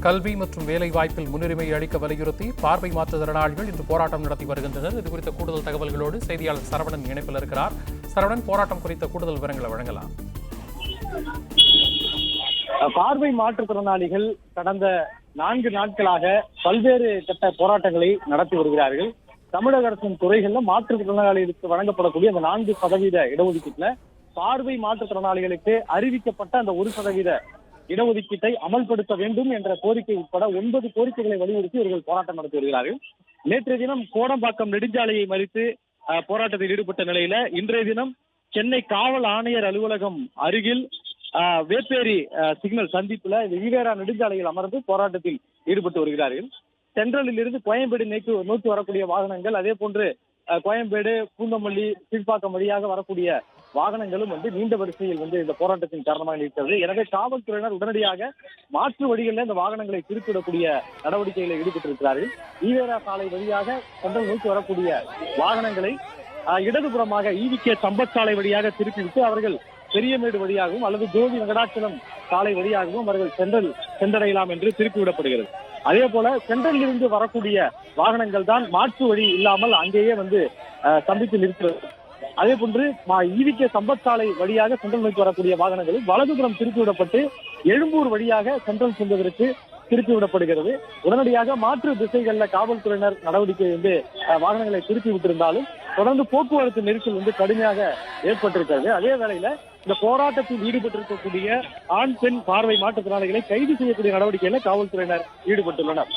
கல்வி மற்றும் வேலை வாய்ப்பில் முன்னுரிமை அளிக்க வலியுறுத்தி பார்வை மாற்றுத்திறனாளிகள் இன்று போராட்டம் நடத்தி வருகின்றனர். இது குறித்த கூடுதல் தகவல்களோடு செய்தியாளர் சரவணன் இணைப்பில் இருக்கிறார். சரவணன், போராட்டம் குறித்த கூடுதல் விவரங்களை வழங்கலாம். பார்வை மாற்றுத்திறனாளிகள் கடந்த 4 நாட்களாக பல்வேறு கட்ட போராட்டங்களை நடத்தி வருகிறார்கள். தமிழக அரசின் துறைகள்ல மாற்றுத்திறனாளிகளுக்கு வழங்கப்படக்கூடிய அந்த 4% இடஒதுக்கீட்டுல பார்வை மாற்றுத்திறனாளிகளுக்கு அறிவிக்கப்பட்ட அந்த 1% இடஒதுக்கீட்டை அமல்படுத்த வேண்டும் என்ற கோரிக்கை உட்பட 9 கோரிக்கைகளை வலியுறுத்தி இவர்கள் போராட்டம் நடத்தி வருகிறார்கள். நேற்றைய தினம் கோடம்பாக்கம் நெடுஞ்சாலையை மறித்து போராட்டத்தில் ஈடுபட்ட நிலையில இன்றைய தினம் சென்னை காவல் ஆணையர் அலுவலகம் அருகில் வேப்பேரி சிக்னல் சந்திப்புல ஈவேரா நெடுஞ்சாலையில் அமர்ந்து போராட்டத்தில் ஈடுபட்டு வருகிறார்கள். சென்ட்ரலில் இருந்து கோயம்பேடு நோக்கி வரக்கூடிய வாகனங்கள், அதே போன்று கோயம்பேடு, பூந்தமல்லி, கீழ்ப்பாக்கம் வழியாக வரக்கூடிய வாகனங்களும் நீண்ட வரிசையில் இந்த போராட்டத்தின் காரணமாக இருக்கிறது. எனவே காவல்துறையினர் உடனடியாக மாற்று வழிகளில் இந்த வாகனங்களை திருப்பிடக்கூடிய நடவடிக்கைகளில் ஈடுபட்டிருக்கிறார்கள். ஈவேரா சாலை வழியாக சென்ட்ரல் நோக்கி வரக்கூடிய வாகனங்களை இடதுபுறமாக ஈவிகே சம்பத் சாலை வழியாக திருப்பிவிட்டு அவர்கள் பெரியமேடு வழியாகவும் அல்லது ஜோதி வெங்கடாச்சலம் சாலை வழியாகவும் அவர்கள் சென்றடையலாம் என்று திருப்பிவிடப்படுகிறது. அதே போல சென்ட்ரலில் இருந்து வரக்கூடிய வாகனங்கள் தான் மாற்று வழி இல்லாமல் அங்கேயே சந்தித்து நிற்கிறது. அதே போன்று ஈவிகே சம்பத் சாலை வழியாக சென்ட்ரல் நோக்கி வரக்கூடிய வாகனங்கள் வலதுபுறம் திருப்பிவிடப்பட்டு எழும்பூர் வழியாக சென்ட்ரல் செல்வதற்கு திருப்பிவிடப்படுகிறது. உடனடியாக மாற்று திசைகளில் காவல்துறையினர் நடவடிக்கை வாகனங்களை திருப்பி விட்டிருந்தாலும் தொடர்ந்து போக்குவரத்து நெரிசல் கடுமையாக ஏற்பட்டிருக்கிறது. அதே வேளையில இந்த போராட்டத்தில் ஈடுபட்டிருக்கக்கூடிய ஆண் பெண் பார்வை மாற்றுத்திறனாளிகளை கைது செய்யக்கூடிய நடவடிக்கையில காவல்துறையினர் ஈடுபட்டுள்ளனர்.